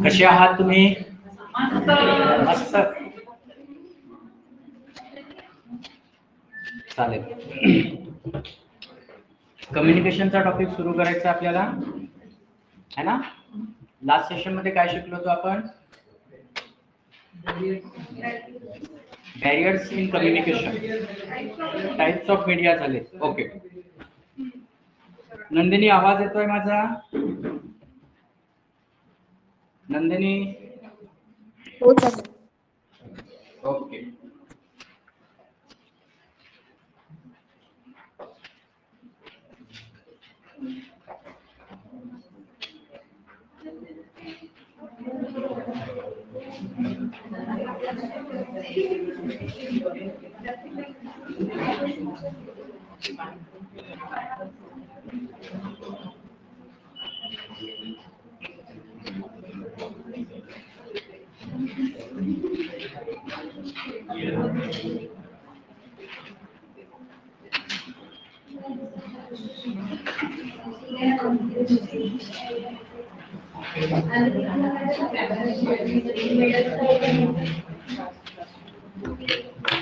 कसे आहात तुम्ही? मस्त. चालेल. कम्युनिकेशनचा टॉपिक सुरू करायचा आपल्याला है ना. लास्ट सेशन मध्ये काय शिकलो होतो आपण? Barriers in communication, types of media झाले. ओके. नंदिनी, आवाज येतोय माझा? नंदिनी? हो सर. ओके.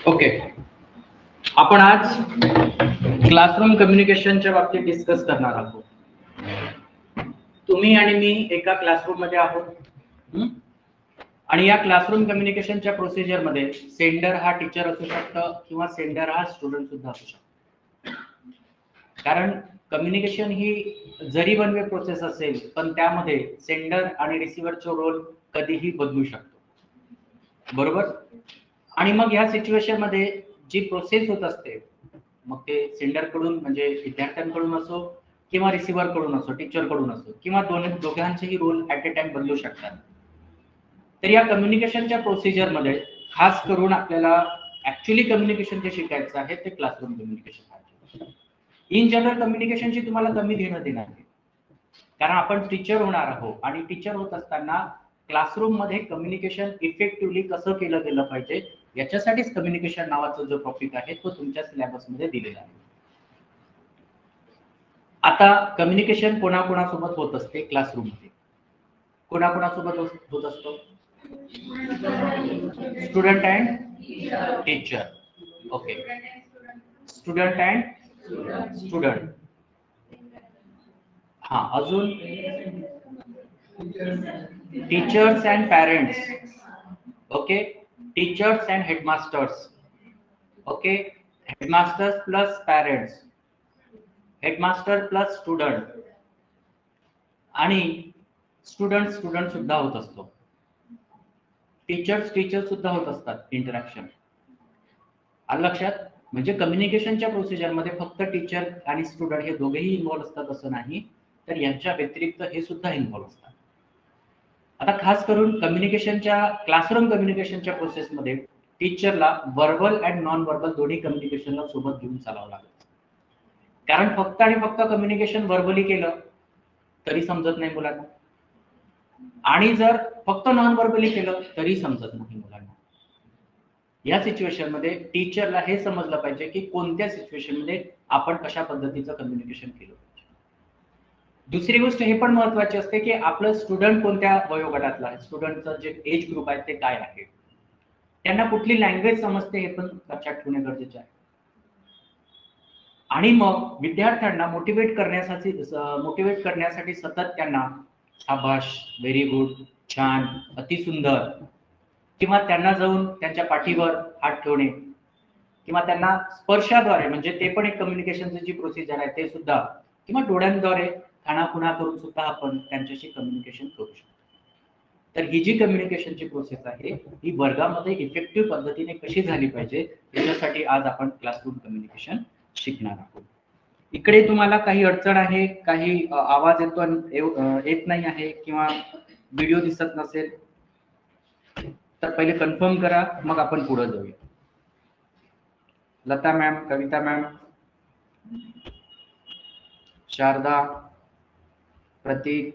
ओके. आपण आज क्लासरूम कम्युनिकेशनच्या बाबतीत डिस्कस करणार आहोत. तुम्ही आणि मी एका क्लासरूम मध्ये आहोत आणि या क्लासरूम कम्युनिकेशनच्या प्रोसिजर मध्ये सेंडर हा टीचर असू शकतो किंवा सेंडर हा स्टुडंट सुद्धा असू शकतो. कारण कम्युनिकेशन ही जरी वन वे प्रोसेस असेल पण त्यामध्ये सेंडर आणि रिसिव्हरचा रोल कधीही बदलू शकतो, बरोबर. आणि मग ह्या सिच्युएशन मध्ये जी प्रोसेस होत असते, मग ते सेंडर कडून म्हणजे विद्यार्थ्यांकडून असो किंवा रिसिव्हर कडून असो, टीचर कडून असो, किंवा दोघांचेही रोल ऍट अ टाइम बदलू शकतात. तर या कम्युनिकेशनच्या प्रोसिजर मध्ये खास करून आपल्याला ऍक्च्युअली कम्युनिकेशन जे शिकायचं आहे ते क्लासरूम कम्युनिकेशन आहे. इन जनरल कम्युनिकेशनची तुम्हाला कमी घेणं देणं आहे, कारण आपण टीचर होणार आहोत आणि टीचर होत असताना क्लासरूम मध्ये कम्युनिकेशन इफेक्टिव्हली कसं केलं गेलं पाहिजे याच्यासाठीच कम्युनिकेशन नावाचा जो टॉपिक आहे तो तुमच्या सिलेबस मध्ये दिलेला आहे. आता कम्युनिकेशन कोणाकोणासोबत होत असते क्लासरूम मध्ये? कोणाकोणासोबत होत असतो? Student and teacher. Okay. Student and student. हा, अजून teachers and parents. Okay. Teachers and headmasters. Okay. Headmasters plus parents, headmaster plus student, आणि स्टुडंट सुद्धा होत असतो. टीचर सुद्धा होत असतात इंटरॅक्शन. आलं लक्षात? म्हणजे कम्युनिकेशनच्या प्रोसिजर मध्ये फक्त टीचर आणि स्टुडंट हे दोघेही इन्व्हॉल्व असतात असं नाही, तर यांच्या व्यतिरिक्त हे सुद्धा इन्व्हॉल्व असतात. आता खास करून कम्युनिकेशनच्या क्लासरूम कम्युनिकेशनच्या प्रोसेसमध्ये टीचरला व्हर्बल अँड नॉन व्हर्बल दोन्ही कम्युनिकेशनला सोबत घेऊन चालावं लागतं. कारण फक्त आणि फक्त कम्युनिकेशन व्हर्बली केलं तरी समजत नाही मुलांना, आणि जर फक्त नॉन व्हर्बली केलं तरी समजत नाही मुलांना. या सिच्युएशन मध्ये टीचरला हे समजलं पाहिजे की कोणत्या सिच्युएशन मध्ये आपण कशा पद्धतीचं कम्युनिकेशन केलं पाहिजे. दुसरी गोष्ट हे पण महत्वाची असते की आपलं स्टुडंट कोणत्या वयोगटातला आहे, स्टुडंटचं जे एज ग्रुप आहे ते काय आहे, त्यांना कुठली लँग्वेज समजते हे पण लक्षात ठेवणे गरजेचे आहे. आणि मग विद्यार्थ्यांना मोटिवेट करण्यासाठी सतत त्यांना शाबाश, व्हेरी गुड, छान, अतिसुंदर, किंवा त्यांना जाऊन त्यांच्या पाठीवर हात ठेवणे किंवा त्यांना स्पर्शाद्वारे, म्हणजे ते पण एक कम्युनिकेशनची जी प्रोसिजर आहे ते सुद्धा, किंवा डोळ्यांद्वारे खाणाखुणा करून सुद्धा आपण त्यांच्याशी कम्युनिकेशन करू शकतो. तर ही जी कम्युनिकेशनची प्रोसेस आहे ही वर्गामध्ये इफेक्टिव्ह पद्धतीने कशी झाली पाहिजे याच्यासाठी आज आपण क्लासरूम कम्युनिकेशन शिकणार आहोत. इकडे तुम्हाला काही अडचण आहे, काही आवाज येत नाही आहे किंवा व्हिडिओ दिसत नसेल तर पहिले कन्फर्म करा, मग आपण पुढे जाऊया. लता मॅम, कविता मॅम, शारदा, प्रतीक,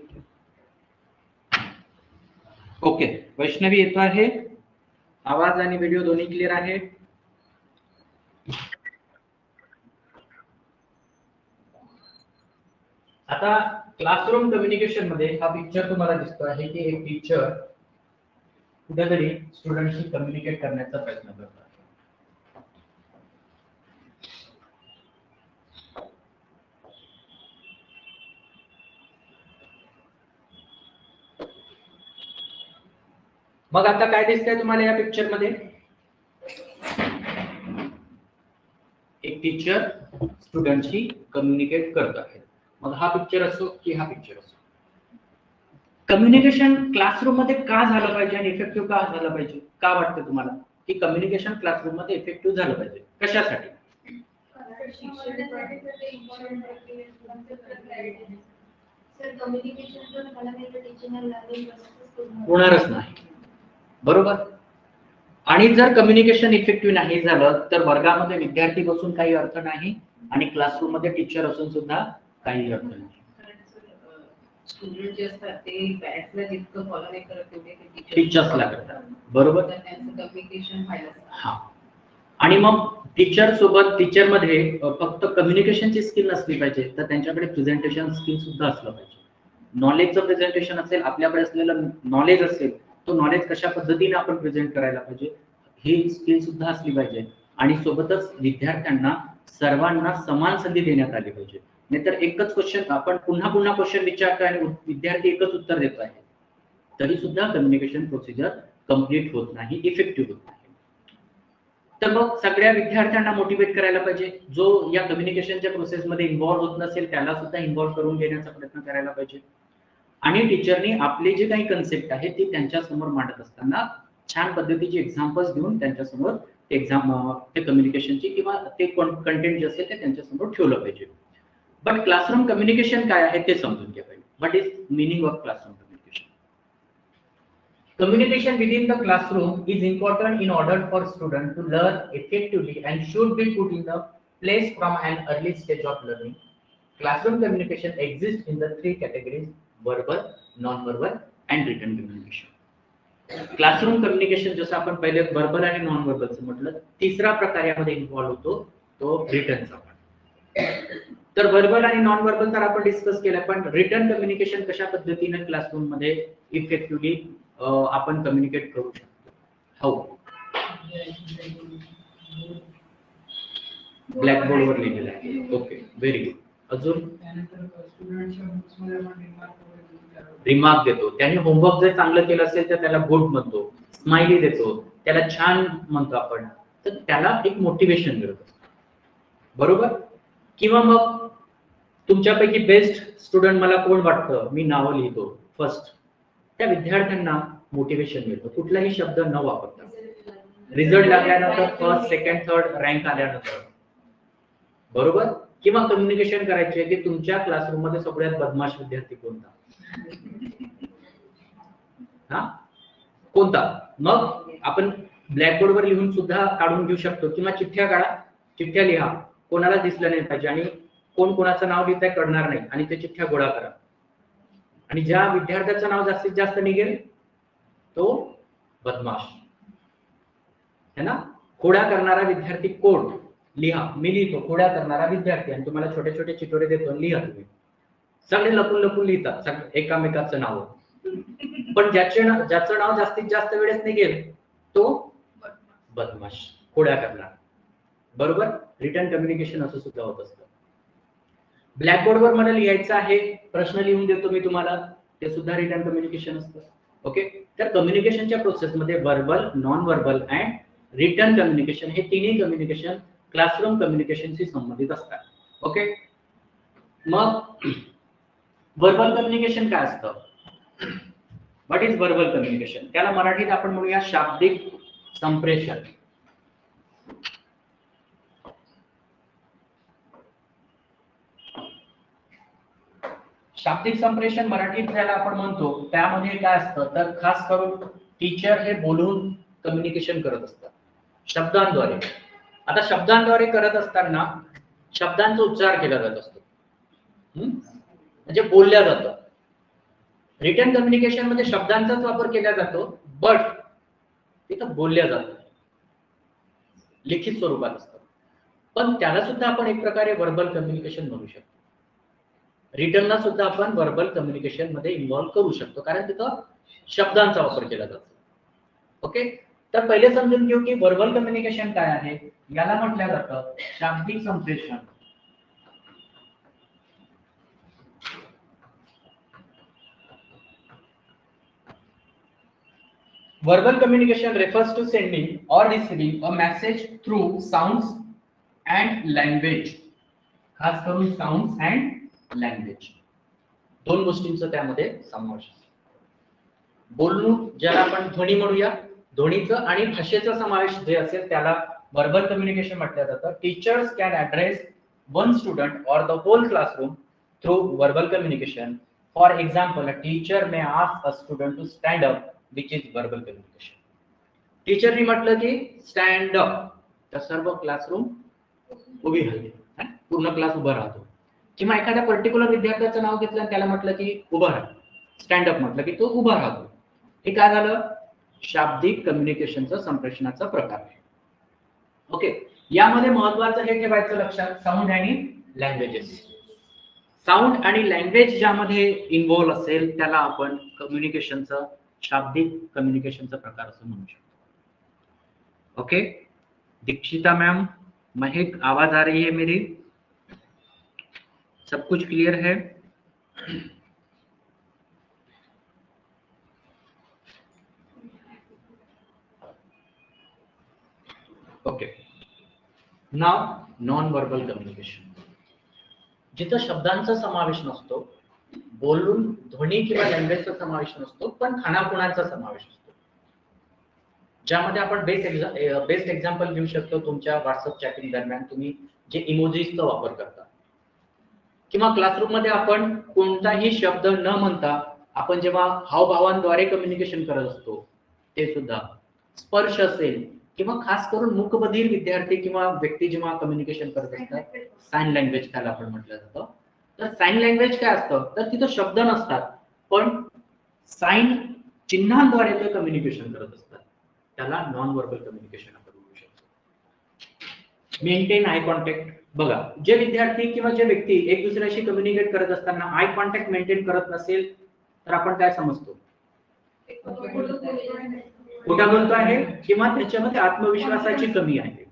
ओके. वैष्णवी येतो आहे, आवाज आणि व्हिडिओ दोन्ही क्लिअर आहे? आता क्लासरूम कम्युनिकेशन मध्ये हा पिक्चर तुम्हाला दिसतो आहे की एक टीचर कुठेतरी स्टुडंटशी कम्युनिकेट करण्याचा प्रयत्न करतो आहे. मग आता काय दिसतंय तुम्हाला या पिक्चर मध्ये? एक टीचर स्टुडंटशी कम्युनिकेट करत आहे. मग हा पिक्चर असो की हा पिक्चर असो, कम्युनिकेशन क्लासरूम मध्ये का झालं पाहिजे आणि इफेक्टिव्ह का झालं पाहिजे? का वाटतं तुम्हाला की कम्युनिकेशन क्लासरूम मध्ये इफेक्टिव्ह झालं पाहिजे? कशासाठी? होणारच नाही, बरोबर. आणि जर कम्युनिकेशन इफेक्टिव्ह नाही झालं तर वर्गामध्ये विद्यार्थी बसून काही अर्थ नाही आणि क्लासरूम मध्ये टीचर असून सुद्धा काही अर्थ नाही. स्टुडंट जे असतात ते पॅरेंट्सला जितकं फॉलो नाही करत तेवढे ते टीचर्सला करतात, बरोबर. तर त्यांचं कम्युनिकेशन व्हायला हा, आणि मग टीचर सोबत टीचर मध्ये फक्त कम्युनिकेशनची स्किल नसली पाहिजे तर त्यांच्याकडे प्रेझेंटेशन स्किल सुद्धा असलं पाहिजे. नॉलेजचं प्रेझेंटेशन असेल, आपल्याकडे असलेलं नॉलेज असेल, तो नॉलेज कशा पद्धतीने आपण प्रेझेंट करायला पाहिजे ही स्किल सुद्धा असली पाहिजे. आणि सोबतच विद्यार्थ्यांना सर्वांना समान संधी देण्यात आली पाहिजे. नाहीतर एकच क्वेश्चन आपण पुन्हा पुन्हा क्वेश्चन विचारतोय आणि विद्यार्थी एकच उत्तर देत आहे तरी सुद्धा कम्युनिकेशन प्रोसिजर कंप्लीट होत नाही, इफेक्टिव्ह होत नाही. तर मग सगळ्या विद्यार्थ्यांना मोटिवेट करायला पाहिजे. जो या कम्युनिकेशनच्या प्रोसेसमध्ये इन्व्हॉल्व होत नसेल त्याला सुद्धा इन्व्हॉल्व करून घेण्याचा प्रयत्न करायला पाहिजे. आणि टीचरनी आपली जी काही कन्सेप्ट आहे ती त्यांच्या समोर मांडत असताना छान पद्धतीचे एक्झाम्पल्स देऊन त्यांच्या समोर ते कम्युनिकेशनची किंवा ते कंटेंट जे असेल ते त्यांच्या समोर ठेवलं पाहिजे. बट क्लासरूम कम्युनिकेशन काय आहे ते समजून घ्या पाहिजे. What is meaning of classroom communication? Communication within the classroom is important in order for students to learn effectively and should be put in the place from an early stage of learning. Classroom communication exists in the three categories: verbal, non-verbal, and written communication. Classroom communication जसं आपण पहिले verbal आणि non वर्बलचं म्हटलं, तिसरा प्रकार यामध्ये involve होतो तो रिटनचा. तर वर्बल आणि नॉन वर्बल तर आपण डिस्कस केलं, पण रिटन कम्युनिकेशन कशा पद्धतीने क्लासरूम मध्ये इफेक्टिव्हली आपण कम्युनिकेट करू शकतो? हो, ब्लॅकबोर्ड वर लिहिलेलं आहे. Okay, very good. अजून रिमार्क देतो. त्याने होमवर्क जर चांगलं केलं असेल तर त्याला गुड म्हणतो, स्माइली देतो, त्याला छान म्हणतो आपण, तर त्याला एक मोटिवेशन मिळतं, बरोबर. किंवा मग तुमच्यापैकी बेस्ट स्टुडंट मला कोण वाटतं, मी नाव लिहितो फर्स्ट, त्या विद्यार्थ्यांना मोटिवेशन मिळतं कुठलाही शब्द न वापरता. रिझल्ट लागल्यानंतर फर्स्ट, सेकंड, थर्ड रँक आल्यानंतर, बरोबर. किंवा कम्युनिकेशन करायचे की तुमच्या क्लासरूम मध्ये सगळ्यात बदमाश विद्यार्थी कोणता, हा कोणता. मग आपण ब्लॅकबोर्ड वर लिहून सुद्धा काढून घेऊ शकतो किंवा चिठ्ठ्या काढा, चिठ्ठ्या लिहा, कोणाला दिसलं नाही पाहिजे आणि कोण कोणाचं नाव लिहिताय कळणार नाही आणि ते चिठ्ठ्या गोळा करा. आणि ज्या विद्यार्थ्याचं नाव जास्तीत जास्त निघेल तो बदमाश है ना. खोड्या करणारा विद्यार्थी कोण लिहा, मी लिहितो खोड्या करणारा विद्यार्थी आणि तुम्हाला छोटे छोटे चिठोरे देतो, लिहा तुम्ही. सगळे लपून लपून लिहितात एकामेकाचं नाव, पण ज्याचं नाव जास्तीत जास्त वेळेस निघेल तो बदमाश, खोड्या करणार, बरोबर. रिटर्न कम्युनिकेशन असं सुद्धा होत असतं. ब्लॅकबोर्ड वर मला लिहायचं आहे, प्रश्न लिहून देतो मी तुम्हाला, ते सुद्धा रिटर्न कम्युनिकेशन असतं. ओके, तर कम्युनिकेशनच्या प्रोसेसमध्ये verbal, non verbal and return communication हे तिन्ही कम्युनिकेशन क्लासरूम कम्युनिकेशनशी संबंधित असतात. ओके, मग वर्बल कम्युनिकेशन काय असतं? What is verbal communication? त्याला मराठीत आपण म्हणूया शाब्दिक संप्रेषण. शाब्दिक संप्रेषण मराठीत ज्याला आपण म्हणतो त्यामध्ये काय असतं तर खास करून टीचर हे बोलून कम्युनिकेशन करत असतात शब्दांद्वारे. आता शब्दांद्वारे करत असताना शब्दांचा उच्चार केला जात असतो, म्हणजे बोलल्या जातं. रिटन कम्युनिकेशन मध्ये शब्दांचाच वापर केला जातो, बट तिथं बोलल्या जातं, लिखित स्वरूपात असतं. पण त्याला सुद्धा आपण एक प्रकारे वर्बल कम्युनिकेशन म्हणू शकतो. रिटर्नला सुद्धा आपण व्हर्बल कम्युनिकेशन मध्ये इन्व्हॉल्व करू शकतो, कारण तिथं शब्दांचा वापर केला जातो. ओके, तर पहिले समजून घेऊ की व्हर्बल कम्युनिकेशन काय आहे. याला म्हटलं जातं शाब्दिक संप्रेषण. Verbal communication refers to sending or receiving a message through sounds and language. खास करून sounds and language. दोन गोष्टींचा त्यामध्ये समावेश आहे. बोलणं ज्याला आपण ध्वनी म्हणूया, ध्वनीचं आणि भाषेचा समावेश जे असेल त्याला व्हर्बल कम्युनिकेशन म्हटलं जातं. Teachers can address one student और the whole classroom through verbal communication. For example, a teacher may ask a student to stand up, which is verbal communication. टीचरनी म्हटलं की स्टँड अप, तर सर्व क्लासरूम उभी राहते, पूर्ण क्लास उभा राहतो. किंवा एखाद्या पर्टिक्युलर विद्यार्थ्याचं नाव घेतलं आणि त्याला म्हटलं की उभा राहा, स्टँड अप म्हटलं की तो उभा राहतो. हे काय झालं, शाब्दिक कम्युनिकेशनचा संप्रेषणाचा प्रकार आहे. ओके, यामध्ये महत्वाचं हे ठेवायचं लक्षात, साऊंड आणि लँग्वेजेस. साऊंड आणि लँग्वेज ज्यामध्ये इन्व्हॉल्व असेल त्याला आपण कम्युनिकेशनचं, शाब्दिक कम्युनिकेशनचा प्रकार असं म्हणू शकतो. ओके, दीक्षिता मैम, महक, आवाज आ रही है मेरी? सब कुछ क्लियर है? ओके, नाव नॉन वर्बल कम्युनिकेशन. जिथं शब्दांचा समावेश नसतो, बोलून ध्वनी किंवा लँग्वेजचा समावेश नसतो, पण खानाखुणांचा समावेश असतो. ज्यामध्ये आपण बेस्ट एक्झाम्पल घेऊ शकतो. तुमच्या व्हॉट्सअप चॅटिंग दरम्यान तुम्ही जे इमोजीसचा वापर करता, किंवा क्लासरूम मध्ये आपण कोणताही शब्द न म्हणता आपण जेव्हा हावभावांद्वारे कम्युनिकेशन करत असतो, ते सुद्धा स्पर्श असेल किंवा खास करून मूकबधीर विद्यार्थी किंवा व्यक्ती जेव्हा कम्युनिकेशन करत असतात, साइन लँग्वेज त्याला आपण म्हटलं जातं. तर साइन लँग्वेज काय असतं, तर तिथं शब्द नसतात पण साइन चिन्हांद्वारे ते कम्युनिकेशन करत असतात. त्याला नॉन वर्बल कम्युनिकेशन आपण म्हणू शकतो. Maintain eye contact. बघा, जे विद्यार्थी किंवा जे व्यक्ती एक दुसऱ्याशी कम्युनिकेट करत असताना आय कॉन्टॅक्ट मेंटेन करत नसेल तर आपण काय समजतो, खोटा बोलतो आहे किंवा त्याच्यामध्ये आत्मविश्वासाची कमी आहे,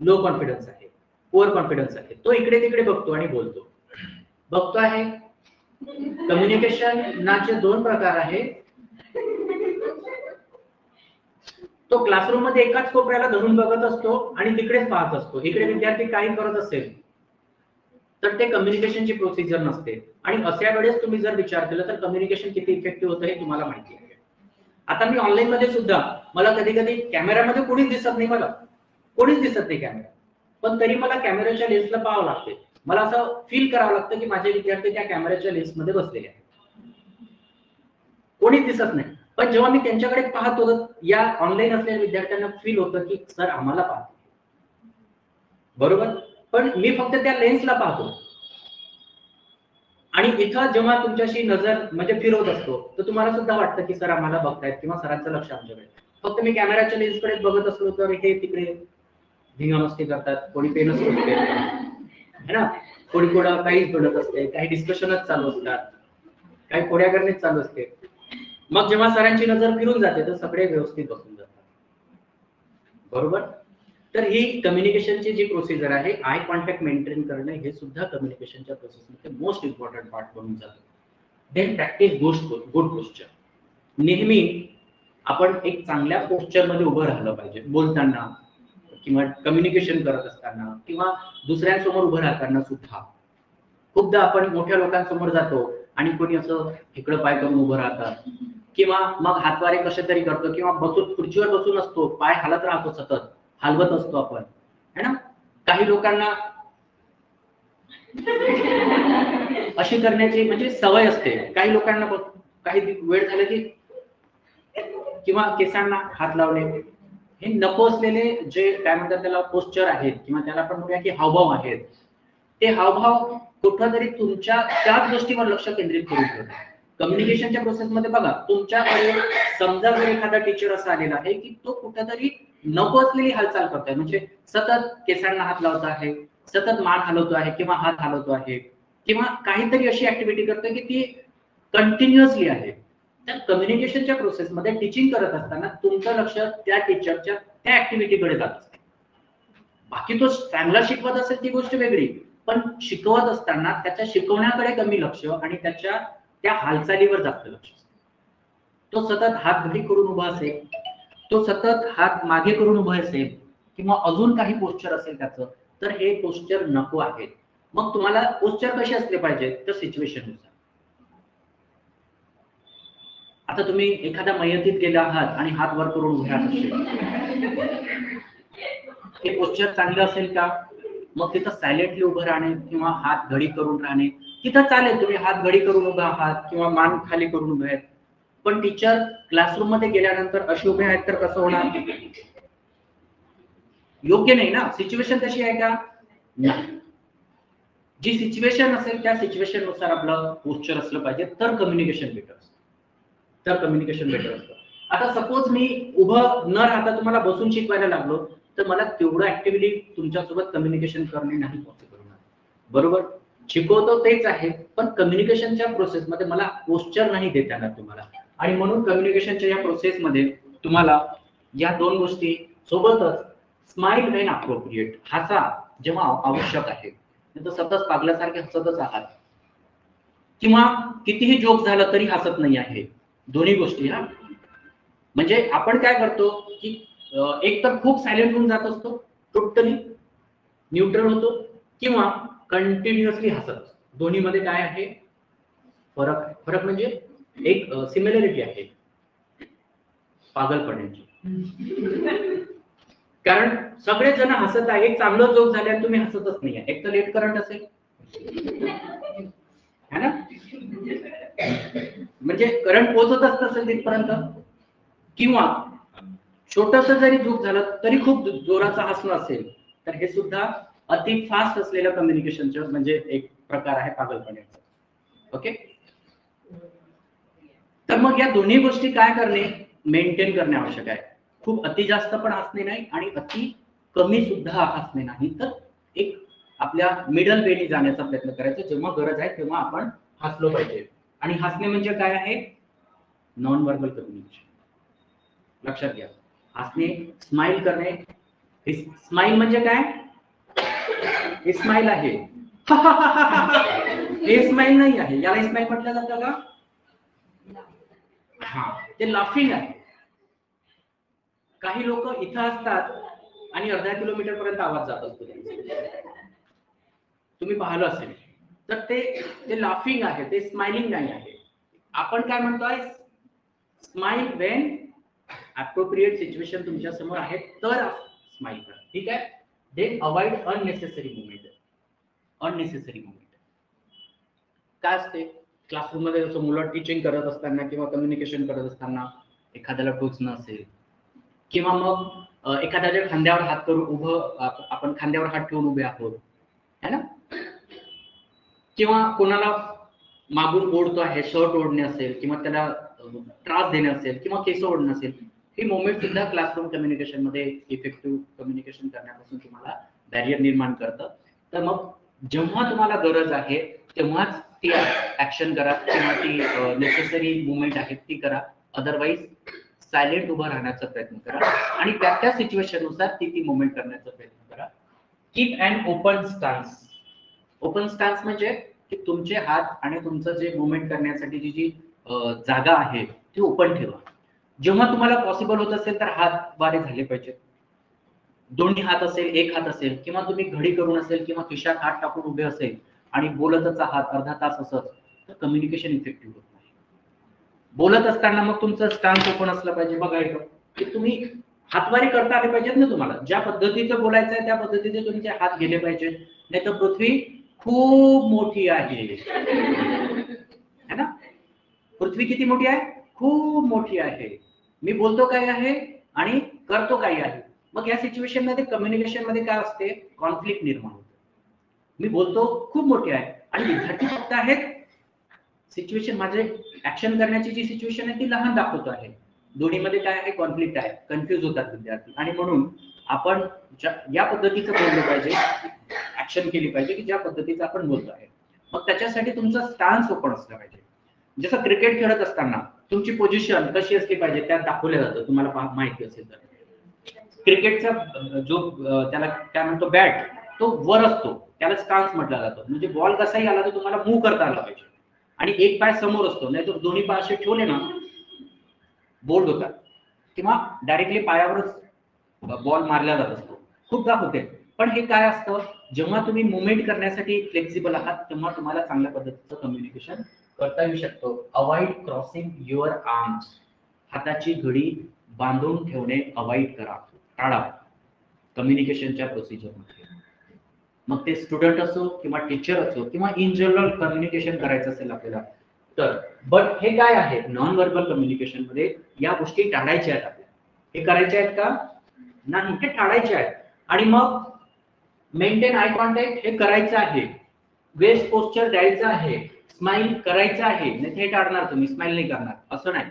लो कॉन्फिडन्स आहे, पुअर कॉन्फिडन्स आहे. तो इकडे तिकडे बघतो आणि बघतो आहे. कम्युनिकेशन नाचे दोन प्रकार आहे. तो क्लासरूम मध्ये एकाच कोपऱ्याला धरून बघत असतो आणि तिकडेच पाहत असतो. इकडे विद्यार्थी काही करत असेल तर ते कम्युनिकेशनची प्रोसिजर नसते. आणि अशा वेळेस तुम्ही जर विचार केला तर कम्युनिकेशन किती इफेक्टिव्ह होतं हे तुम्हाला माहिती आहे. आता मी ऑनलाईन मध्ये सुद्धा, मला कधी कधी कॅमेरामध्ये कोणीच दिसत नाही, कॅमेरा, पण तरी मला कॅमेऱ्याच्या लेन्सला पाहावं लागते. मला असं फील करावं लागतं की माझे विद्यार्थी त्या कॅमेऱ्याच्या लेन्समध्ये बसलेले आहेत, कोणीच दिसत नाही. पण जेव्हा मी त्यांच्याकडे पाहतो, या ऑनलाईन असलेल्या विद्यार्थ्यांना फील होतं की सर आम्हाला पाहतो, बरोबर. पण मी फक्त त्या लेन्सला पाहतो. आणि इथं जेव्हा तुमच्याशी नजर म्हणजे फिरवत असतो तर तुम्हाला सुद्धा वाटतं की सर आम्हाला बघतायत किंवा सरांचं लक्ष आमच्याकडे. फक्त मी कॅमेराच्या लेन्सकडे बघत असलो तर हे तिकडे धिंगामस्ती करतात, कोणी पेनच करते है ना, कोणी काहीच बनत असते, काही डिस्कशनच चालू असतात, काही कोड्या करणेच चालू असते. मग जेव्हा सरांची नजर फिरून जाते तर सगळे व्यवस्थित बसून जातात, बरोबर. तर ही कम्युनिकेशनची जी प्रोसिजर आहे, आय कॉन्टॅक्ट मेंटेन करणे, हे सुद्धा कम्युनिकेशनच्या प्रोसेसमध्ये मोस्ट इम्पॉर्टंट पार्ट बनून जातं. Then practice good posture. नेहमी आपण एक चांगल्या पोस्चर मध्ये उभं राहिलं पाहिजे, बोलताना किंवा कम्युनिकेशन करत असताना किंवा दुसऱ्यांसमोर उभं राहताना सुद्धा. खूपदा आपण मोठ्या लोकांसमोर जातो आणि कोणी असं इकडं पाय करून उभं राहतात किंवा मग हातवारे कसे तरी करतो किंवा बसून खुर्चीवर बसून असतो, पाय हालत राहतो, सतत हलवत असतो आपण, है ना. काही लोकांना अशी करण्याची म्हणजे सवय असते. काही लोकांना काही वेळ झाले की किंवा केसांना हात लावणे, हे नको असलेले जे काय म्हणतात त्याला पोस्चर आहेत किंवा त्याला आपण म्हणूया की हावभाव आहेत, ते हावभाव कुठेतरी तुमच्या त्याच गोष्टीवर लक्ष केंद्रित करून ठेवतात. कम्युनिकेशनच्या प्रोसेसमध्ये बघा, तुमच्याकडे समजा जर एखादा टीचर असा आलेला आहे की तो कुठेतरी नको असलेली हालचाल करतोय, म्हणजे सतत केसांना हात लावतो आहे, सतत मान हलवतो आहे किंवा हात हलवतो आहे किंवा काहीतरी अशी ऍक्टिव्हिटी करतोय की ती कंटिन्युअसली आहे. तर कम्युनिकेशनच्या प्रोसेसमध्ये टीचिंग करत असताना तुमचं लक्ष त्या टीचरच्या त्या ऍक्टिव्हिटीकडे जात असतं. बाकी तो चांगला शिकवत असेल ती गोष्ट वेगळी, पण शिकवत असताना त्याच्या शिकवण्याकडे कमी लक्ष आणि त्याच्या त्या हालचालीवर जास्त लक्ष. तो सतत हात घडी करून उभा असेल, तो सतत हात मागे करून उभा असेल किंवा अजून काही पोस्चर असेल त्याचं, तर हे पोस्चर नको आहेत. मग तुम्हाला पोस्चर कसे असले पाहिजे तर सिच्युएशननुसार. आता तुम्ही एखाद्या मयतीत गेला आहात आणि हात वर करून उभे आहात, हे पोस्चर चांगलं असेल का? मग तिथं सायलेंटली उभं राहणे किंवा हात घडी करून राहणे तिथं चालेल. तुम्ही हात घडी करून उभे आहात किंवा मान खाली करून उभे आहेत. पण टीचर क्लासरूम मध्ये गेल्यानंतर अशी उभे आहेत तर कसं होणार? योग्य नाही ना. सिच्युएशन तशी आहे का? नाही. जी सिच्युएशन असेल त्या सिच्युएशन नुसार आपलं पोस्चर असलं पाहिजे, तर कम्युनिकेशन बेटर असतं. आता सपोज मी उभं न राहता तुम्हाला बसून शिकवायला लागलो, तर मला तेवढं ऍक्टिव्हली तुमच्यासोबत कम्युनिकेशन करणे नाही पॉसिबल होणार. बरोबर? शिकवतो तेच आहे, पण कम्युनिकेशनच्या प्रोसेसमध्ये मला पोस्चर नाही देता येणार तुम्हाला. आणि म्हणून कम्युनिकेशनच्या या प्रोसेसमध्ये तुम्हाला या दोन गोष्टी सोबतच स्माइल व्हेन अप्रोप्रिएट, हसा जेव्हा आवश्यक आहे, तर सतत पागल्यासारखे हसतच आहात किंवा कितीही जोक झाला तरी हसत नाही आहे, दोन्ही गोष्टी. हा म्हणजे आपण काय करतो की एक तर खूप सायलेंट होऊन जात असतो, टोटली न्यूट्रल होतो, किंवा कंटिन्युअसली हसत असतो. दोन्ही मध्ये काय आहे फरक म्हणजे एक सिमिलरिटी आहे पागलपणाची. कारण सगळेच जण हसत आहे, एक चांगलं जोक झाले आणि तुम्ही हसतच नाही. एक तर लेट करंट असेल है ना, म्हणजे करंट पोहोचतच नसेल तिथपर्यंत, किंवा छोटस जरी जोक झालं तरी खूप जोराचा हसणं असेल, तर हे सुद्धा अति फास्ट असलेलं कम्युनिकेशनचं म्हणजे एक प्रकार आहे पागलपणाचा. ओके. तर मग या दोन्ही गोष्टी काय करणे, मेंटेन करणे आवश्यक आहे. खूप अति जास्त पण हसणे नाही आणि अति कमी सुद्धा हसणे नाही, तर एक आपल्या मिडल वेनी जाण्याचा प्रयत्न करायचा. जेव्हा गरज आहे तेव्हा आपण हसलो पाहिजे. आणि हसणे म्हणजे काय आहे? Non verbal communication. लक्षात घ्या. हसणे, स्माइल करणे. स्माइल म्हणजे काय? हे स्माइल आहे, हे स्माइल नाही आहे. याला स्माइल म्हटलं जातं का? हा, ते लाफिंग आहे. काही लोक इथं असतात आणि अर्धा किलोमीटर पर्यंत आवाज जात असतो, तुम्ही पाहिलं असेल. तर ते लाफिंग आहे, ते स्माइलिंग नाही आहे. आपण काय म्हणतोय? स्माइल व्हेन अप्रोप्रिएट सिच्युएशन तुमच्या समोर आहे तर स्माइल करा. ठीक आहे. Then avoid unnecessary movement. काय असते क्लासरूम मध्ये? जसं मुलं टीचिंग करत असताना किंवा कम्युनिकेशन करत असताना एखाद्याला टोचणं असेल, किंवा मग एखाद्याच्या खांद्यावर हात करून उभं, आपण खांद्यावर हात ठेवून उभे आहोत, है ना, किंवा कोणाला मागून ओढतो आहे, शर्ट ओढणे असेल, किंवा त्याला त्रास देणे असेल, किंवा केस ओढणं असेल, ही मोमेंट सुद्धा क्लासरूम कम्युनिकेशन मध्ये इफेक्टिव्ह कम्युनिकेशन करण्यापासून तुम्हाला बॅरियर निर्माण करतं. तर मग जेव्हा तुम्हाला गरज आहे तेव्हाच ती ऍक्शन करा किंवा ती नेसेसरी मुवमेंट आहे ती करा. अदरवाईज सायलेंट उभं राहण्याचा प्रयत्न करा आणि त्या सिच्युएशन नुसार ती मुवमेंट करण्याचा प्रयत्न करा. Keep and open stance. Open stance म्हणजे की तुमचे हात आणि तुमचं जे मुवमेंट करण्यासाठी जी जागा आहे ती ओपन ठेवा. जेव्हा तुम्हाला पॉसिबल होत असेल तर हात वारे झाले पाहिजे. दोन्ही हात असेल, एक हात असेल, किंवा तुम्ही घडी करून असेल किंवा खिशात हात टाकून उभे असेल आणि बोलतच आहात अर्धा तास असं, तर कम्युनिकेशन इफेक्टिव्ह होत नाही. बोलत असताना मग तुमचं स्टान्स ओपन असलं पाहिजे. बघा इथं की तुम्ही हातवारी करता आले पाहिजेत ना तुम्हाला. ज्या पद्धतीचं बोलायचं आहे त्या पद्धतीचे तुमचे हात गेले पाहिजे. नाही तर पृथ्वी खूप मोठी आहे, है ना. पृथ्वी किती मोठी आहे? खूप मोठी आहे. मी बोलतो काय आहे आणि करतो काय आहे. मग या सिच्युएशन मध्ये कम्युनिकेशन मध्ये काय असते? कॉन्फ्लिक्ट निर्माण होते. मी बोलतो खूप मोठी आहे आणि विद्यार्थी फक्त आहेत, सिच्युएशन माझे ऍक्शन करण्याची जी सिच्युएशन आहे ती लहान दाखवतो आहे. दोन्हीमध्ये काय आहे? कॉन्फ्लिक्ट आहे. कन्फ्युज होतात विद्यार्थी. आणि म्हणून आपण या पद्धतीचं बोललं पाहिजे, ऍक्शन केली पाहिजे की ज्या पद्धतीचं आपण बोलतो आहे. मग त्याच्यासाठी तुमचा स्टान्स ओपन असला पाहिजे. जसं क्रिकेट खेळत असताना तुमची पोझिशन कशी असली पाहिजे त्यात दाखवलं जातं, तुम्हाला माहिती असेल तर. क्रिकेटचा जो त्याला काय म्हणतो बॅट, तो वर असतो, त्याला स्टान्स म्हटलं जातं. म्हणजे बॉल कसाही आला तर तुम्हाला मूव्ह करता आला पाहिजे आणि एक पाय समोर असतो, नाहीतर दोन्ही पाय असे ठेवले ना बोल्ड होतात किंवा डायरेक्टली पायावरच बॉल मारला जात असतो, खूपदा होते. पण हे काय असतं, जेव्हा तुम्ही मुवमेंट करण्यासाठी फ्लेक्सिबल आहात तेव्हा तुम्हाला चांगल्या पद्धतीचं कम्युनिकेशन करता येऊ शकतो. अवॉइड क्रॉसिंग युअर आर्म्स, हाताची घडी बांधून ठेवणे अवॉइड करा, टाळा कम्युनिकेशनच्या प्रोसिजरमध्ये. मग ते स्टुडंट असो किंवा टीचर असो किंवा इन जनरल कम्युनिकेशन करायचं असेल आपल्याला तर. बट हे काय आहे, नॉन व्हर्बल कम्युनिकेशन मध्ये या गोष्टी टाळायच्या आहेत आपल्याला. हे करायच्या आहेत का? नाही, हे टाळायचे आहेत. आणि मग मेंटेन आय कॉन्टॅक्ट हे करायचं आहे, वेस्ट पोस्चर द्यायचं आहे, स्माइल करायचं आहे. नाही हे टाळणार, तुम्ही स्माइल नाही करणार असं नाही,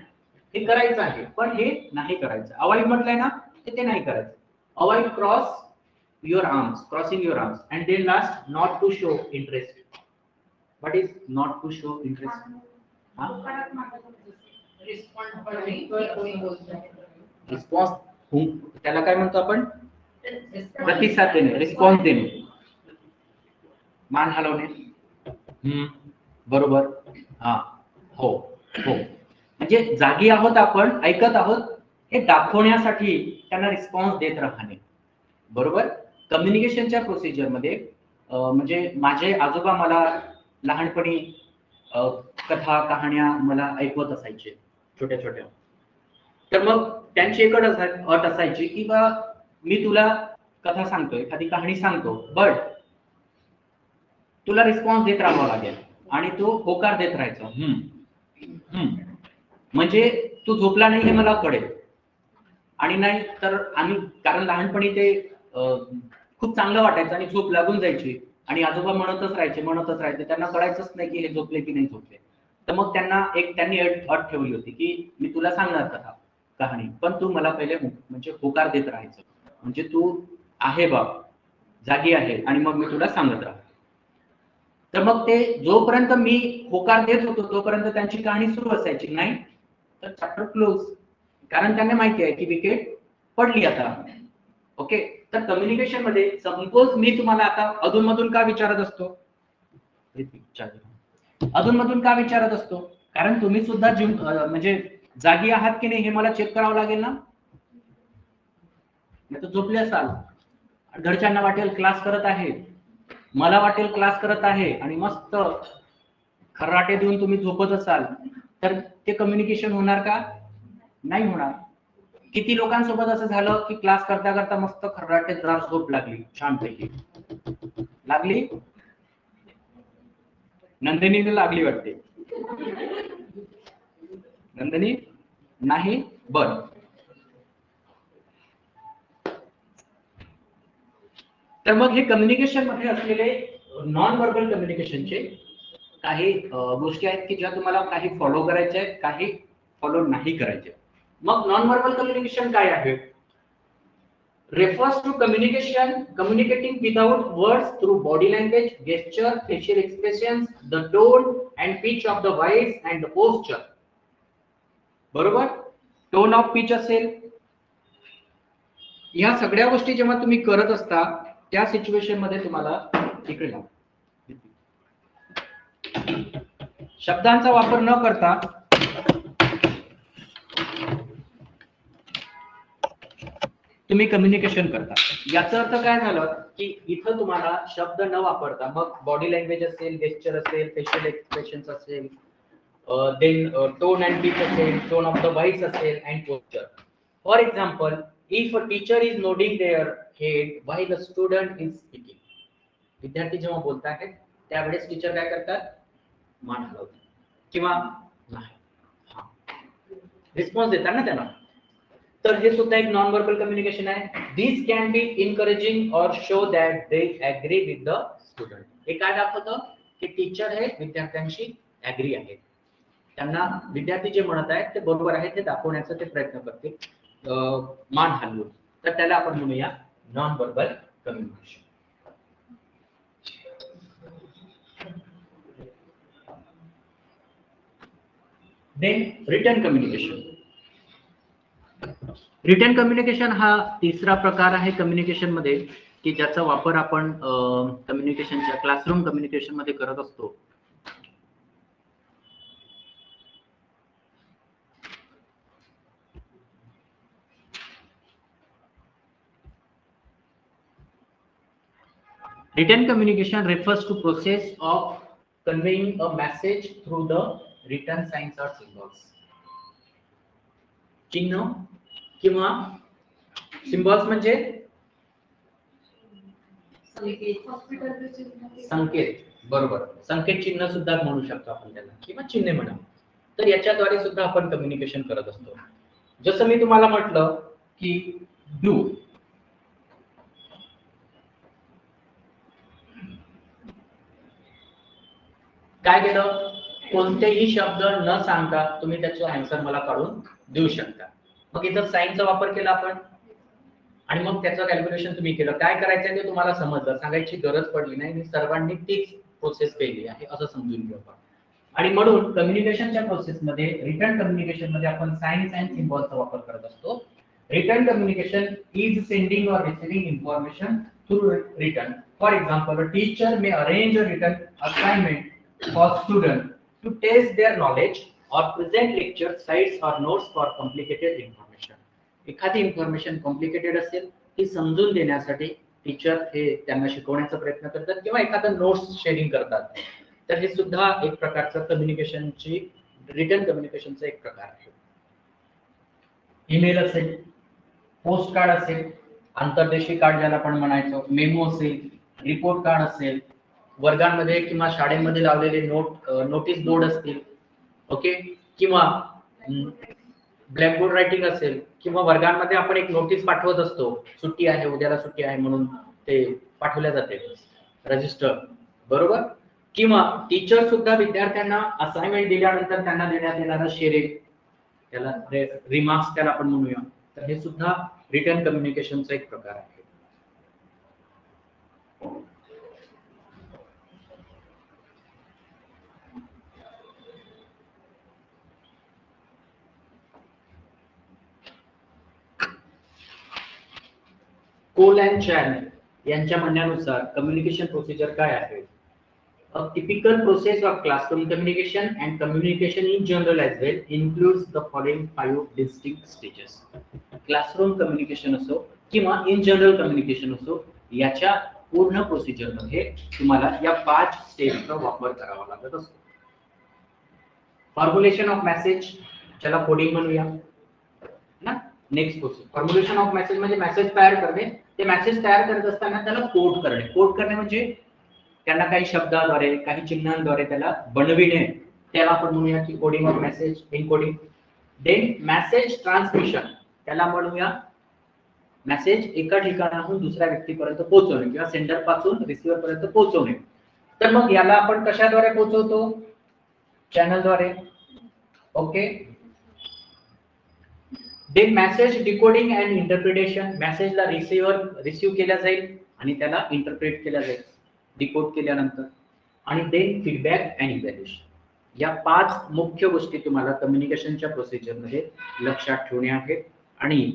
हे करायचं आहे पण हे नाही करायचं. अवॉइड म्हटलंय ना, ते नाही करायचं. Avoid cross your arms, crossing your arms. And then last, not to show interest. What is not to show interest? Response, त्याला काय म्हणतो आपण? प्रतिसाद देणे, रिस्पॉन्स देणे, मान हलवणे. बरोबर, हा, हो हो. म्हणजे जागी आहोत आपण, ऐकत आहोत हे दाखवण्यासाठी त्यांना रिस्पॉन्स देत राहणे. बरोबर. कम्युनिकेशनच्या प्रोसिजर मध्ये म्हणजे माझे आजोबा मला लहानपणी कथा कहाण्या मला ऐकवत असायचे छोट्या छोट्या. तर मग त्यांची एक अट असायची की बा मी तुला कथा सांगतोय, एखादी कहाणी सांगतो, बट तुला रिस्पॉन्स देत राहावा लागेल आणि तो होकार देत राहायचा. म्हणजे तू झोपला नाही हे मला कळेल. आणि नाही तर आम्ही, कारण लहानपणी ते खूप चांगलं वाटायचं आणि झोप लागून जायची आणि आजोबा म्हणतच राहायचे, त्यांना कळायचंच नाही की हे झोपले की नाही झोपले. तर मग त्यांनी अट ठेवली होती की मी तुला सांगणार कहाणी, पण तू मला पहिले म्हणजे होकार देत राहायचं, म्हणजे तू आहे बाप, जागी आहे, आणि मग मी तुला सांगत राहतो. तर मग ते जोपर्यंत मी होकार देत होतो तोपर्यंत त्यांची कहाणी सुरू असायची. नाही तर चॅप्टर क्लोज, कारण त्यांना माहिती आहे की विकेट पडली आता. ओके. तर कम्युनिकेशन मध्ये सपोज मी तुम्हाला आता अधूनमधून का विचारत असतो, कारण तुम्ही सुद्धा म्हणजे जागी आहात की नाही हे मला चेक करावं लागेल ना. नाही तर झोपले असाल, घरच्यांना वाटेल क्लास करत आहे, मला वाटेल क्लास करत आहे, आणि मस्त खर्राटे देऊन तुम्ही झोपत असाल, तर ते कम्युनिकेशन होणार का? नाही होणार. किती लोकांसोबत असं झालं की क्लास करता करता मस्त खर्राटेदार झोप लागली, छानपैकी लागली. नंदिनीला लागली वाटते. नंदिनी नाही. बर. तर मग हे कम्युनिकेशन मध्ये असलेले नॉन व्हर्बल कम्युनिकेशनचे काही गोष्टी आहेत की ज्या तुम्हाला काही फॉलो करायच्या आहेत, काही फॉलो नाही करायचे. मग नॉन व्हर्बल कम्युनिकेशन काय आहे? refers to communicating without words through body language, gesture, facial expressions, the tone and pitch of the voice and the posture. बरोबर. टोन ऑफ पिच असेल, या सगळ्या गोष्टी जेव्हा तुम्ही करत असता त्या सिच्युएशन मध्ये तुम्हाला इकडे शब्दांचा वापर न करता तुम्ही कम्युनिकेशन करता. याचा अर्थ काय झालं की इथं तुम्हाला शब्द न वापरता मग बॉडी लँग्वेज असेल, गेस्चर असेल, फेशियल एक्सप्रेशन्स असेल, देन टोन अँड पिच असेल, टोन ऑफ द व्हॉइस असेल, and posture. For example, if a teacher is nodding there head while the student is speaking. विद्यार्थी जेव्हा बोलत आहेत त्यावेळेस टीचर काय करतात? मान हलवतात किंवा नाही, रिस्पॉन्स देतात ना त्याला. तर हे सुद्धा एक नॉन व्हर्बल कम्युनिकेशन आहे. दिस कॅन बी इनकरेजिंग और show that they agree with the student. हे काय दाखवतं की टीचर हे विद्यार्थ्यांशी ऍग्री आहेत, त्यांना विद्यार्थी जे म्हणत आहेत ते बरोबर आहे ते दाखवण्याचा ते प्रयत्न करते मान हलवून. तर त्याला आपण म्हणूया non verbal communication. Then written communication. Written communication हा तिसरा प्रकार आहे कम्युनिकेशन मध्ये की ज्याचा वापर आपण कम्युनिकेशनच्या क्लासरूम कम्युनिकेशन मध्ये करत असतो. Written communication refers to process of conveying a message through the written signs or symbols. चिन्ह किंवा सिम्बॉल्स म्हणजे संकेत. बरोबर, संकेत चिन्ह सुद्धा म्हणू शकतो आपण त्याला किंवा चिन्ह म्हणा. तर याच्याद्वारे सुद्धा आपण कम्युनिकेशन करत असतो. जसं मी तुम्हाला म्हटलं की डू, काय केलं, कोणतेही शब्द न सांगता तुम्ही त्याचा आन्सर मला काढून देऊ शकता. मग इथं साइनचा वापर केला आपण आणि मग त्याचं कॅल्क्युलेशन तुम्ही केलं. काय करायचं ते तुम्हाला समजलं, सांगायची गरज पडली नाही, सर्वांनी तीच प्रोसेस केली आहे असं समजून घेऊ आपण. आणि म्हणून कम्युनिकेशनच्या प्रोसेसमध्ये रिटन कम्युनिकेशन मध्ये आपण साइन्स अँड सिम्बॉल्सचा वापर करत असतो. रिटन कम्युनिकेशन इज सेंडिंग और receiving information through written. For example, a teacher may arrange a written assignment for students to test their knowledge or present lecture slides or notes for complicated information. एखादी information complicated असेल ती समजून देण्यासाठी teacher हे त्यांना शिकवण्याचा प्रयत्न करतात किंवा एखादा नोट्स शेअरिंग करतात. तर हे सुद्धा एक प्रकारचं कम्युनिकेशनची रिटन कम्युनिकेशनचा एक प्रकार आहे. ईमेल असेल, पोस्ट कार्ड असेल, आंतरदेशीय कार्ड ज्याला आपण म्हणायचो, मेमो असेल, रिपोर्ट कार्ड असेल, वर्गांमध्ये किंवा शाळेमध्ये लावलेले नोटीस बोर्ड असतील, ओके, किंवा ब्लॅकबोर्ड रायटिंग असेल, किंवा वर्गांमध्ये आपण एक नोटीस पाठवत असतो, सुट्टी आहे, उद्याला सुट्टी आहे म्हणून ते पाठवल्या जाते रजिस्टर, बरोबर. किंवा टीचर सुद्धा विद्यार्थ्यांना असाइनमेंट दिल्यानंतर त्यांना देण्यात येणारा शेअरिंग, त्याला रिमार्क्स त्याला आपण म्हणूया, तर हे सुद्धा रिटन कम्युनिकेशनचा एक प्रकार आहे. कोल अँड चॅन यांच्या म्हणण्यानुसार कम्युनिकेशन प्रोसिजर काय आहे? A typical process of classroom communication and communication in general as well includes the following 5 distinct stages. Classroom communication असो किंवा in general communication असो, याच्या पूर्ण प्रोसिजर मध्ये तुम्हाला या 5 स्टेजचा वापर करावा लागत असतो. फॉर्म्युलेशन ऑफ मेसेज, ज्याला कोडिंग म्हणूया ना. Next process formulation of message म्हणजे मेसेज तयार करणे. ते मेसेज तयार करत असताना त्याला कोड करणे. कोड करणे म्हणजे त्यांना काही शब्दाद्वारे, काही चिन्हांद्वारे त्याला बनविणे, त्याला आपण म्हणूया की coding of message, encoding. Then message transmission, त्याला म्हणूया मेसेज एका ठिकाणाहून दुसऱ्या व्यक्तीपर्यंत पोहोचवणे किंवा सेंडर पासून रिसीव्हर पर्यंत पोहोचवणे. तर मग याला आपण कशाद्वारे पोहोचवतो? चॅनलद्वारे, okay. Then message decoding and interpretation, मेसेजला रिसीव्ह केला जाईल आणि त्याला इंटरप्रेट केला जाईल डिकोड केल्यानंतर. आणि देन फीडबॅक अँड इव्हॅल्युएशन. या 5 मुख्य गोष्टी तुम्हाला कम्युनिकेशनच्या प्रोसिजरमध्ये लक्षात ठेवणे आहेत. आणि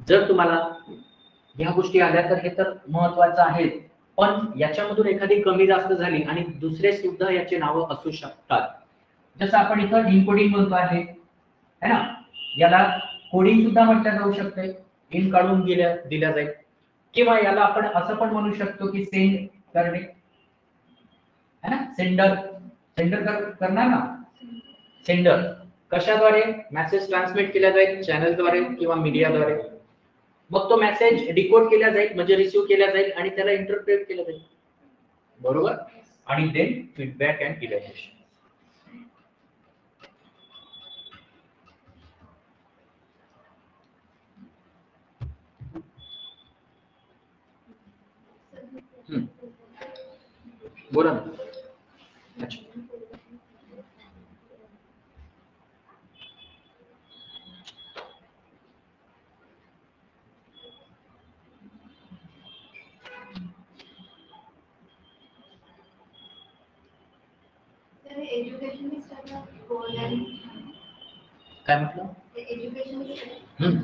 जर तुम्हाला या गोष्टी आल्या तर हे तर महत्त्वाचं आहे, पण याच्यामधून एखादी कमी जास्त झाली आणि दुसरे सुद्धा याचे नावं असू शकतात. जसं आपण इथं इनकोडिंग म्हणतो आहे है ना, याला कोडिंग सुद्धा म्हटलं जाऊ शकते, इन काढून दिल्या जाईल. किंवा याला आपण असं पण म्हणू शकतो की सेंड करणे है ना. सेंडर करणार ना. सेंडर कशाद्वारे? मेसेज ट्रान्समिट केला जाईल चॅनलद्वारे किंवा मीडियाद्वारे. मग तो मेसेज डिकोड केला जाईल म्हणजे रिसीव्ह केला जाईल आणि त्याला इंटरप्रेट केलं जाईल, बरोबर. आणि देन फीडबॅक अँड इव्हॅल्युएशन. बोला ना. अच्छा, एज्युकेशन काय म्हटलं? एज्युकेशन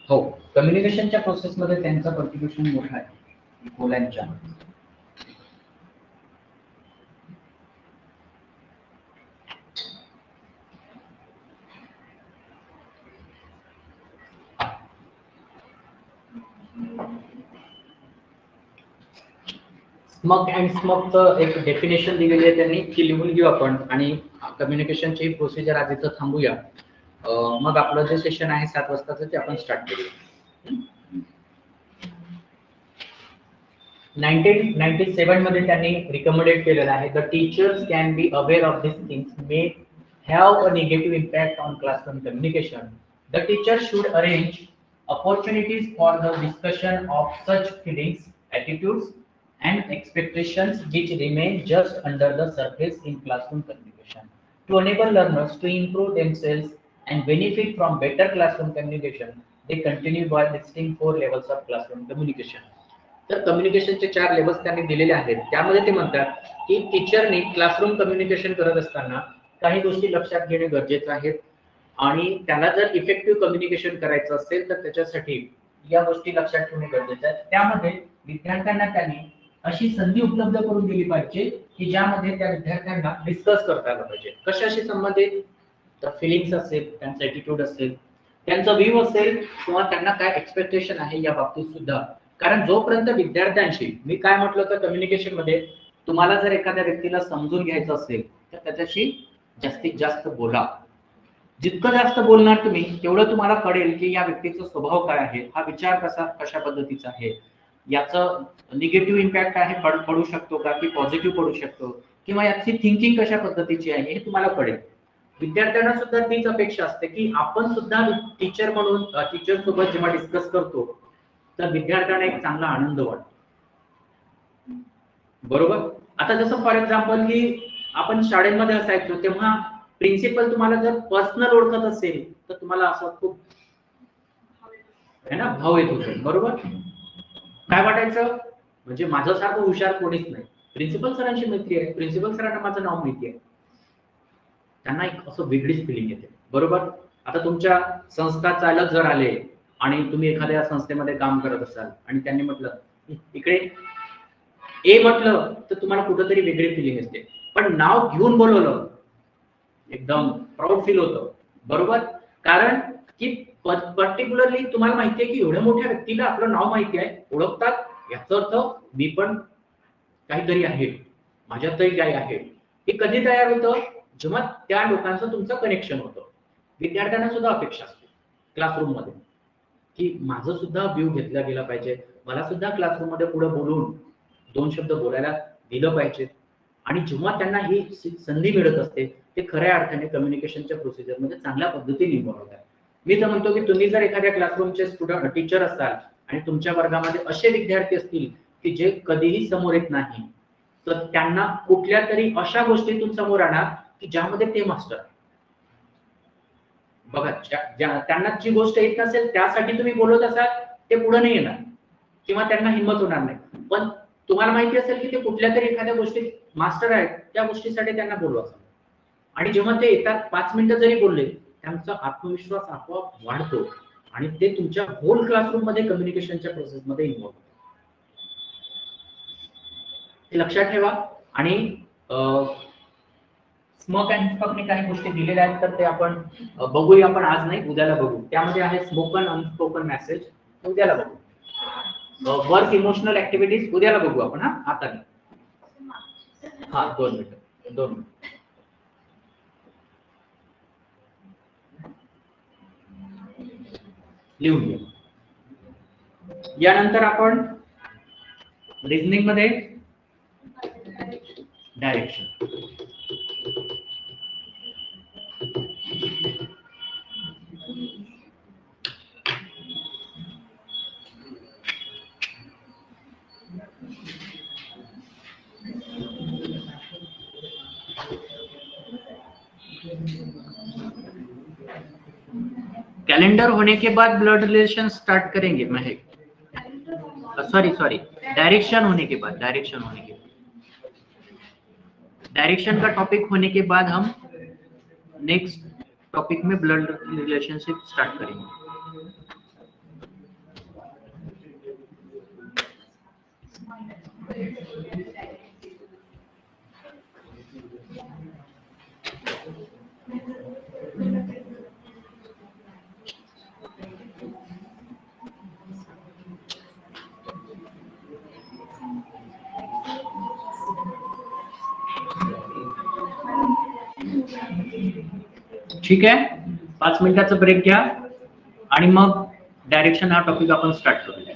हो, कम्युनिकेशनच्या प्रोसेसमध्ये त्यांचं कॉन्ट्रीब्युशन मोठं आहे मुलांच्या. स्मग अँड स्मगचं एक डेफिनेशन दिलेली आहे त्यांनी, ती लिहून घेऊ आपण आणि कम्युनिकेशनची प्रोसिजर आधी तर थांबूया. मग आपलं जे सेशन आहे 7 वाजताचं ते आपण स्टार्ट करूया. 1997 मध्ये त्यांनी रिकमेंडेड केलेलं आहे, the teachers can be aware of this things may have a negative impact on classroom communication. The teacher should arrange opportunities for the discussion of such feelings, attitudes and expectations which remain just under the surface in classroom communication. To enable learners to improve themselves and benefit from better classroom communication, they continue by listing 4 levels of classroom communication. तर कम्युनिकेशनचे 4 levels त्यांनी दिलेले आहेत. त्यामध्ये ते म्हणतात की टीचरने classroom communication करत असताना काही गोष्टी लक्षात घेणे गरजेचे आहे आणि त्याला जर इफेक्टिव्ह कम्युनिकेशन करायचं असेल तर त्याच्यासाठी या गोष्टी लक्षात ठेवणे गरजेचे आहे. त्यामध्ये विद्यार्थ्यांना त्यांनी अशी संधी उपलब्ध करून दिली पाहिजे की ज्यामध्ये त्या विद्यार्थ्यांना डिस्कस करता आलं पाहिजे. कशाशी संबंधित? तर फिलिंग्स असेल, त्यांचा ॲटिट्यूड असेल, त्यांचा व्ह्यू असेल किंवा त्यांना काय एक्सपेक्टेशन आहे या बाबतीत सुद्धा. कारण जोपर्यंत विद्यार्थ्यांशी, मी काय म्हटलं तर कम्युनिकेशन मध्ये तुम्हाला जर एखाद्या व्यक्तीला समजून घ्यायचं असेल तर त्याच्याशी जास्तीत जास्त बोला. जितकं जास्त बोलणार तुम्ही तेवढं तुम्हाला कळेल की या व्यक्तीचा स्वभाव काय आहे, हा विचार कशा पद्धतीचा आहे, याचं निगेटिव्ह इम्पॅक्ट आहे पडू शकतो का की पॉझिटिव्ह पडू शकतो, किंवा याची थिंकिंग कशा पद्धतीची आहे हे तुम्हाला कळेल. विद्यार्थ्यांना सुद्धा तीच अपेक्षा असते की आपण सुद्धा टीचर म्हणून टीचर सोबत जेव्हा डिस्कस करतो तर विद्यार्थ्यांना एक चांगला आनंद वाटतो. बरोबर? आता जसं फॉर एक्झाम्पल की आपण शाळेमध्ये असायचो तेव्हा प्रिन्सिपल तुम्हाला जर पर्सनल ओळखत असेल तर तुम्हाला असं खूप है ना भाव येत होते. बरोबर? काय वाटायचं? म्हणजे माझ्यासारखं हुशार कोणीच नाही, प्रिन्सिपल सरांची मैत्री आहे, प्रिन्सिपल सरांना माझं नाव माहिती आहे, त्यांना एक असं वेगळीच फिलिंग येते. बरोबर? आता तुमच्या संस्था चालक जर आले आणि तुम्ही एखाद्या संस्थेमध्ये काम करत असाल आणि त्यांनी म्हटलं इकडे ए म्हटलं तर तुम्हाला कुठेतरी वेगळी फिलिंग येते. पण नाव घेऊन बोलवलं एकदम प्राऊड फील होतं. बरोबर? कारण की पर्टिक्युलरली तुम्हाला माहिती आहे की एवढ्या मोठ्या व्यक्तीला आपलं नाव माहिती आहे, ओळखतात, याचा अर्थ मी पण काहीतरी आहे, माझ्यातही काय आहे. हे कधी तयार होतं? जेव्हा त्या लोकांचं तुमचं कनेक्शन होतं. विद्यार्थ्यांना सुद्धा अपेक्षा असते क्लासरूम मध्ये की माझं सुद्धा व्ह्यू घेतला गेला पाहिजे, मला सुद्धा क्लासरूम मध्ये पुढे बोलून 2 शब्द बोलायला दिलं पाहिजे. आणि जेव्हा त्यांना ही संधी मिळत असते ते खऱ्या अर्थाने कम्युनिकेशनच्या प्रोसिजर मध्ये चांगल्या पद्धतीने इन्व्हॉल्व होतात. मी तर म्हणतो की तुम्ही जर एखाद्या क्लासरूमचे स्टुडंट टीचर असाल आणि तुमच्या वर्गामध्ये असे विद्यार्थी असतील की जे कधीही समोर येत नाही तर त्यांना कुठल्या तरी अशा गोष्टीतून समोर आणा की ज्यामध्ये ते मास्टर. बघा, त्यांना जी गोष्ट येत नसेल त्यासाठी तुम्ही बोलत असाल ते पुढे नाही येणार किंवा त्यांना हिंमत होणार नाही. पण तुम्हाला माहिती असेल की ते कुठल्या तरी एखाद्या गोष्टीत मास्टर आहेत, त्या गोष्टीसाठी त्यांना बोलवा. आणि जेव्हा ते येतात 5 मिनिटं जरी बोलले त्यांचा आत्मविश्वास आपोआप वाढतो आणि ते तुमच्या होल क्लासरूम मध्ये कम्युनिकेशनच्या प्रोसेस मध्ये इन्व्हॉल्व होतात. हे लक्षात ठेवा. आणि स्मोक अँड स्पॉकने काही गोष्टी दिलेल्या आहेत तर ते आपण बघूया. आपण आज नाही, उद्याला बघू. त्यामध्ये आहे स्पोकन अनस्पोकन मेसेज, उद्याला बघू. वर्क इमोशनल ऍक्टिव्हिटीज उद्याला बघू आपण. आता नाही. 2 मिनिटं. लिहून घ्या. यानंतर आपण रिझनिंग मध्ये डायरेक्शन. कैलेंडर होने के बाद ब्लड रिलेशन स्टार्ट करेंगे महक. सॉरी डायरेक्शन होने के बाद डायरेक्शन का टॉपिक होने के बाद हम नेक्स्ट टॉपिक में ब्लड रिलेशनशिप स्टार्ट करेंगे। ठीक आहे, 5 मिनिटाचा ब्रेक घ्या आणि मग डायरेक्शन हा टॉपिक आपण स्टार्ट करूया।